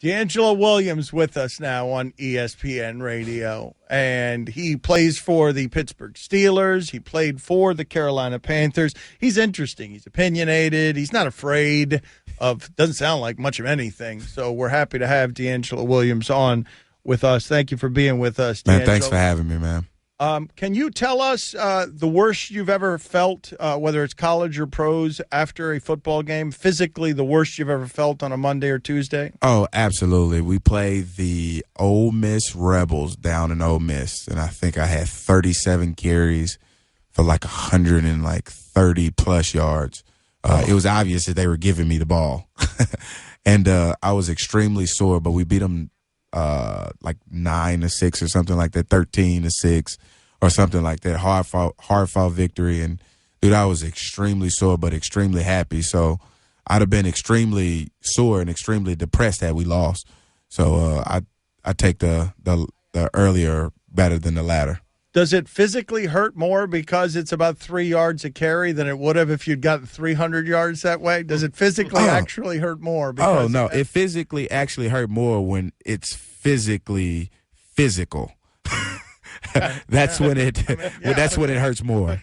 DeAngelo Williams with us now on ESPN Radio, and he plays for the Pittsburgh Steelers. He played for the Carolina Panthers. He's interesting. He's opinionated. He's not afraid of, doesn't sound like much of anything. So we're happy to have DeAngelo Williams on with us. Thank you for being with us, DeAngelo. Man, thanks for having me, man. Can you tell us the worst you've ever felt, whether it's college or pros, after a football game? Physically, the worst you've ever felt on a Monday or Tuesday? Oh, absolutely. We played the Ole Miss Rebels down in Ole Miss, and I think I had 37 carries for like 130-plus yards. It was obvious that they were giving me the ball. And I was extremely sore, but we beat them like 9-6 or something like that, 13-6 or something like that. Hard fought victory, and dude, I was extremely sore but extremely happy. So I'd have been extremely sore and extremely depressed had we lost. So I take the earlier better than the latter. Does it physically hurt more because it's about 3 yards a carry than it would have if you'd gotten 300 yards that way? Does it physically actually hurt more? Oh, no. It physically actually hurt more when it's physically physical. That's when it hurts more.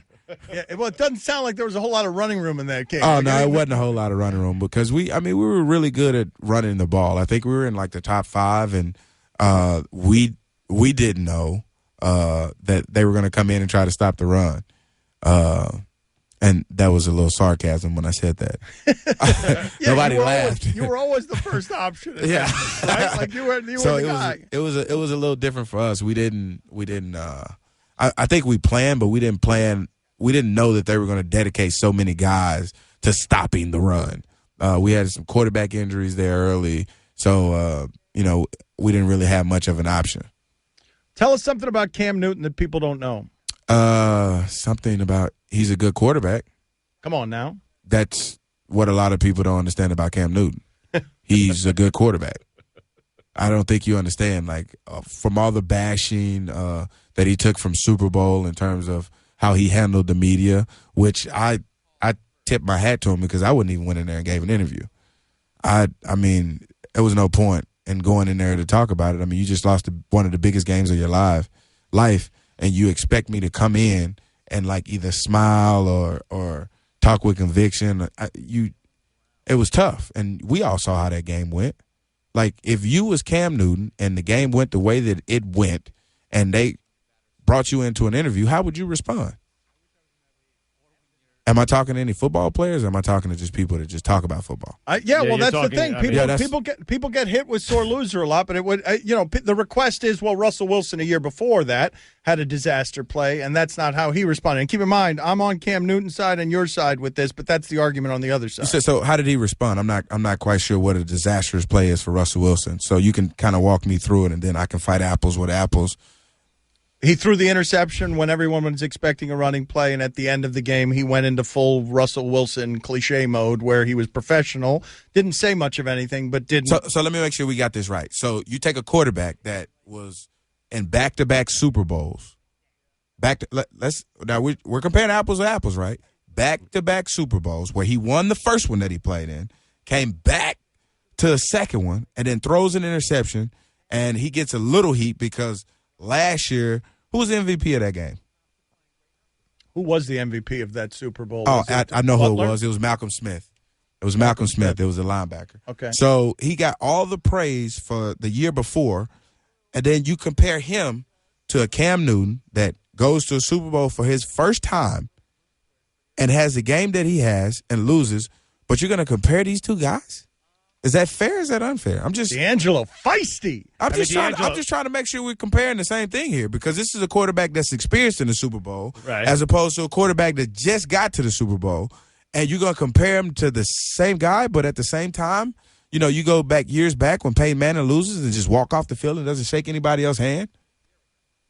Yeah, well, it doesn't sound like there was a whole lot of running room in that game. Oh, no, it wasn't a whole lot of running room because we were really good at running the ball. I think we were in like the top 5, and we didn't know that they were going to come in and try to stop the run. And that was a little sarcasm when I said that. Nobody laughed. You were always the first option. Yeah. Right? Like you were the guy. It was a little different for us. We didn't I think we planned, but we didn't plan. We didn't know that they were going to dedicate so many guys to stopping the run. We had some quarterback injuries there early. So, we didn't really have much of an option. Tell us something about Cam Newton that people don't know. Something about he's a good quarterback. Come on now. That's what a lot of people don't understand about Cam Newton. He's a good quarterback. I don't think you understand, from all the bashing that he took from Super Bowl in terms of how he handled the media, which I tipped my hat to him because I wouldn't even went in there and gave an interview. I mean, there was no point in going in there to talk about it. I mean, you just lost one of the biggest games of your life, and you expect me to come in and either smile or talk with conviction. It was tough, and we all saw how that game went. If you was Cam Newton and the game went the way that it went, and they brought you into an interview, how would you respond? Am I talking to any football players, or am I talking to just people that just talk about football? That's the thing. People get hit with sore loser a lot, but it would the request is, well, Russell Wilson a year before that had a disaster play, and that's not how he responded. And keep in mind, I'm on Cam Newton's side and your side with this, but that's the argument on the other side. So how did he respond? I'm not quite sure what a disastrous play is for Russell Wilson. So you can kind of walk me through it, and then I can fight apples with apples. He threw the interception when everyone was expecting a running play, and at the end of the game, he went into full Russell Wilson cliche mode where he was professional, didn't say much of anything, but didn't. So let me make sure we got this right. So you take a quarterback that was in back-to-back Super Bowls. We're comparing apples to apples, right? Back-to-back Super Bowls where he won the first one that he played in, came back to the second one, and then throws an interception, and he gets a little heat because last year, who was the MVP of that game? Who was the MVP of that Super Bowl? I know who it was. It was Malcolm Smith. It was Malcolm Smith. It was a linebacker. Okay. So he got all the praise for the year before, and then you compare him to a Cam Newton that goes to a Super Bowl for his first time and has the game that he has and loses, but you're going to compare these two guys? Is that fair or is that unfair? DeAngelo feisty. I'm just trying to make sure we're comparing the same thing here because this is a quarterback that's experienced in the Super Bowl as opposed to a quarterback that just got to the Super Bowl. And you're going to compare him to the same guy, but at the same time, you go back years back when Peyton Manning loses and just walk off the field and doesn't shake anybody else's hand.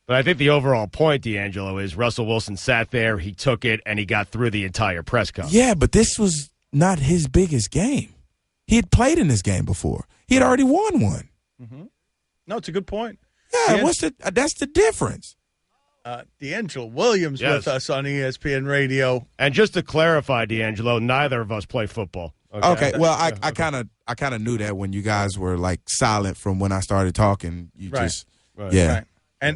But I think the overall point, DeAngelo, is Russell Wilson sat there, he took it, and he got through the entire press conference. Yeah, but this was not his biggest game. He had played in this game before. He had already won one. Mm-hmm. No, it's a good point. Yeah, that's the difference. DeAngelo Williams with us on ESPN Radio. And just to clarify, DeAngelo, neither of us play football. Okay. Well, I kind of knew that when you guys were like silent from when I started talking. You just yeah. Right.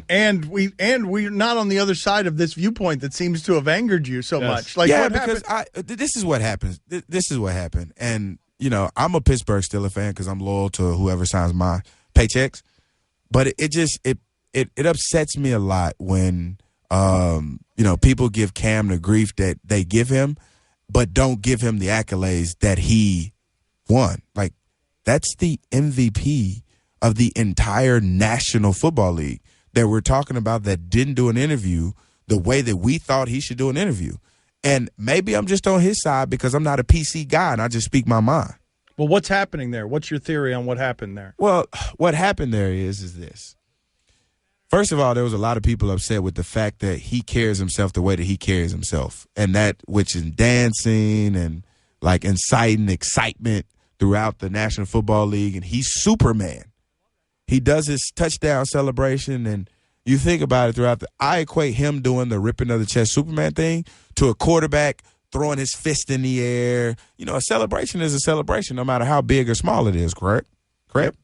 And we're not on the other side of this viewpoint that seems to have angered you so much. Like, yeah, what because this is what happens. This is what happened. And I'm a Pittsburgh Steelers fan because I'm loyal to whoever signs my paychecks. But it upsets me a lot when people give Cam the grief that they give him, but don't give him the accolades that he won. Like, that's the MVP of the entire National Football League that we're talking about that didn't do an interview the way that we thought he should do an interview. And maybe I'm just on his side because I'm not a PC guy and I just speak my mind. Well, what's happening there? What's your theory on what happened there? Well, what happened there is this. First of all, there was a lot of people upset with the fact that he carries himself the way that he carries himself. And that, which is dancing and like inciting excitement throughout the National Football League. And he's Superman. He does his touchdown celebration, and you think about it I equate him doing the ripping of the chest Superman thing to a quarterback throwing his fist in the air. A celebration is a celebration no matter how big or small it is, correct? Correct?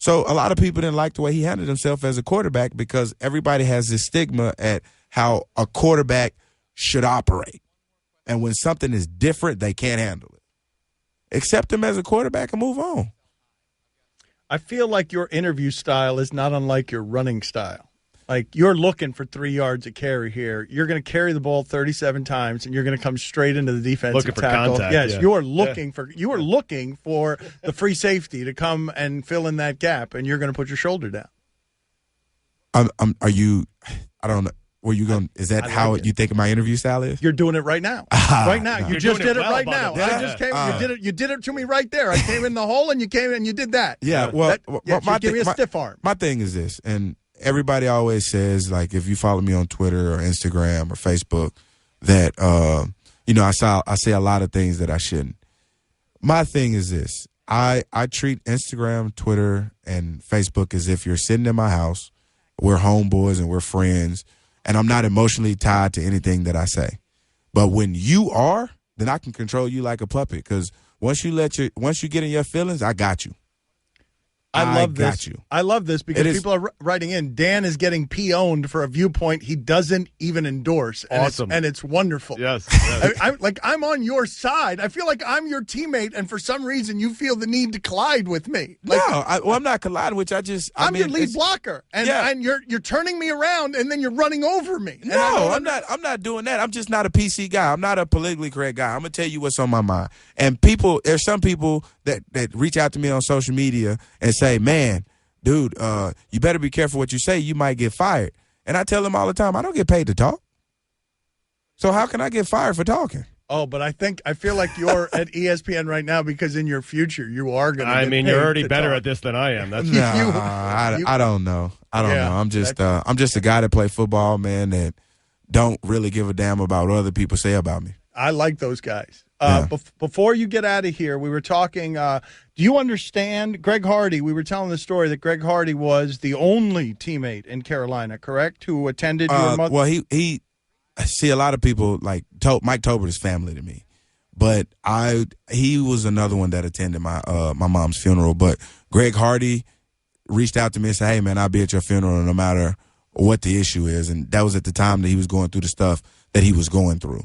So a lot of people didn't like the way he handled himself as a quarterback because everybody has this stigma at how a quarterback should operate. And when something is different, they can't handle it. Accept him as a quarterback and move on. I feel like your interview style is not unlike your running style. Like, you're looking for 3 yards of carry here. You're going to carry the ball 37 times, and you're going to come straight into the defensive tackle. Contact, yes, you are looking for the free safety to come and fill in that gap, and you're going to put your shoulder down. Are you? I don't know. Were you going? Is that how you think my interview style is? You're doing it right now. Right now, you just did it right now. I just came. You did it to me right there. I came in the hole, and you came and you did that. Yeah. Well, give me a stiff arm. My thing is this, and everybody always says, like, if you follow me on Twitter or Instagram or Facebook, that I say a lot of things that I shouldn't. My thing is this: I treat Instagram, Twitter, and Facebook as if you're sitting in my house. We're homeboys and we're friends. And I'm not emotionally tied to anything that I say. But when you are, then I can control you like a puppet. Because once you get in your feelings, I got you. I love this. Got you. I love this because people are writing in. Dan is getting P-owned for a viewpoint he doesn't even endorse. And awesome. It's wonderful. Yes. I'm on your side. I feel like I'm your teammate, and for some reason you feel the need to collide with me. No, I'm not colliding with you. I'm your lead blocker, and you're turning me around, and then you're running over me. No, I'm not doing that. I'm just not a PC guy. I'm not a politically correct guy. I'm gonna tell you what's on my mind. And there's some people that reach out to me on social media and say, man, dude, you better be careful what you say. You might get fired. And I tell them all the time, I don't get paid to talk. So how can I get fired for talking? Oh, but I feel like you're at ESPN right now because in your future you are going to. You're already better at this than I am. That's I don't know. I don't know. I'm just a guy that play football, man, that don't really give a damn about what other people say about me. I like those guys. Before you get out of here, we were talking, do you understand Greg Hardy? We were telling the story that Greg Hardy was the only teammate in Carolina, correct, who attended your mother? Well, he see, a lot of people, like, Mike Tolbert is family to me. But he was another one that attended my mom's funeral. But Greg Hardy reached out to me and said, hey, man, I'll be at your funeral no matter what the issue is. And that was at the time that he was going through the stuff that he was going through.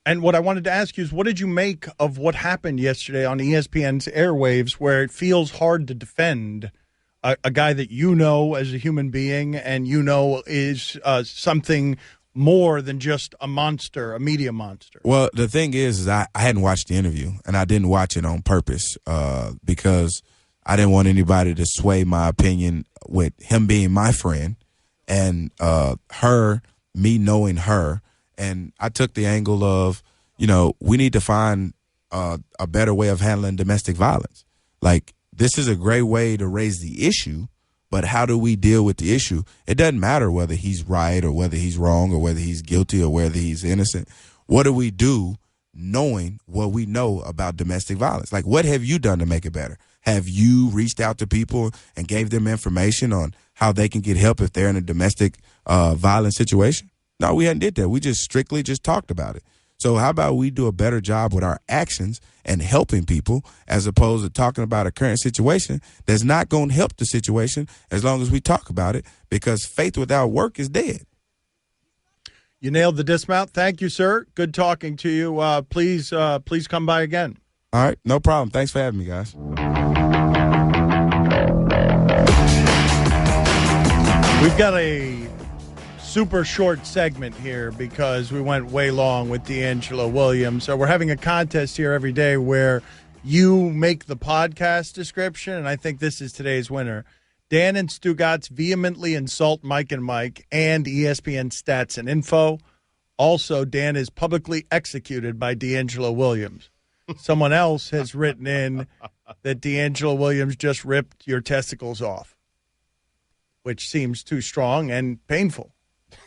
And what I wanted to ask you is, what did you make of what happened yesterday on ESPN's airwaves, where it feels hard to defend a guy that you know as a human being and you know is something more than just a monster, a media monster? Well, the thing is I hadn't watched the interview, and I didn't watch it on purpose because I didn't want anybody to sway my opinion with him being my friend and me knowing her. And I took the angle of, we need to find a better way of handling domestic violence. Like, this is a great way to raise the issue, but how do we deal with the issue? It doesn't matter whether he's right or whether he's wrong or whether he's guilty or whether he's innocent. What do we do knowing what we know about domestic violence? Like, what have you done to make it better? Have you reached out to people and gave them information on how they can get help if they're in a domestic violence situation? No, we hadn't did that. We just strictly talked about it. So how about we do a better job with our actions and helping people as opposed to talking about a current situation that's not going to help the situation as long as we talk about it, because faith without work is dead. You nailed the dismount. Thank you, sir. Good talking to you. Please come by again. All right. No problem. Thanks for having me, guys. We've got a super short segment here because we went way long with DeAngelo Williams. So we're having a contest here every day where you make the podcast description, and I think this is today's winner. Dan and Stugotz vehemently insult Mike and Mike and ESPN stats and info. Also, Dan is publicly executed by DeAngelo Williams. Someone else has written in that DeAngelo Williams just ripped your testicles off, which seems too strong and painful.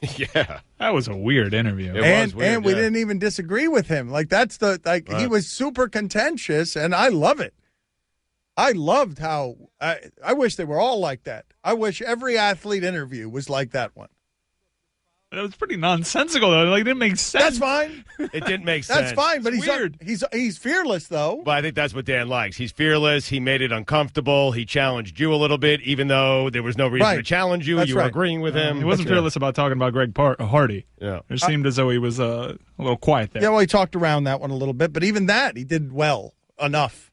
Yeah, that was a weird interview. And we didn't even disagree with him. Like he was super contentious, and I love it. I loved how I wish they were all like that. I wish every athlete interview was like that one. That was pretty nonsensical, though. Like, it didn't make sense. That's fine. It didn't make sense. That's fine, but it's weird. He's fearless, though. But I think that's what Dan likes. He's fearless. He made it uncomfortable. He challenged you a little bit, even though there was no reason to challenge you. That's you were right. agreeing with him. He wasn't fearless about talking about Greg Hardy. Yeah. It seemed as though he was a little quiet there. Yeah, well, he talked around that one a little bit, but even that, he did well enough.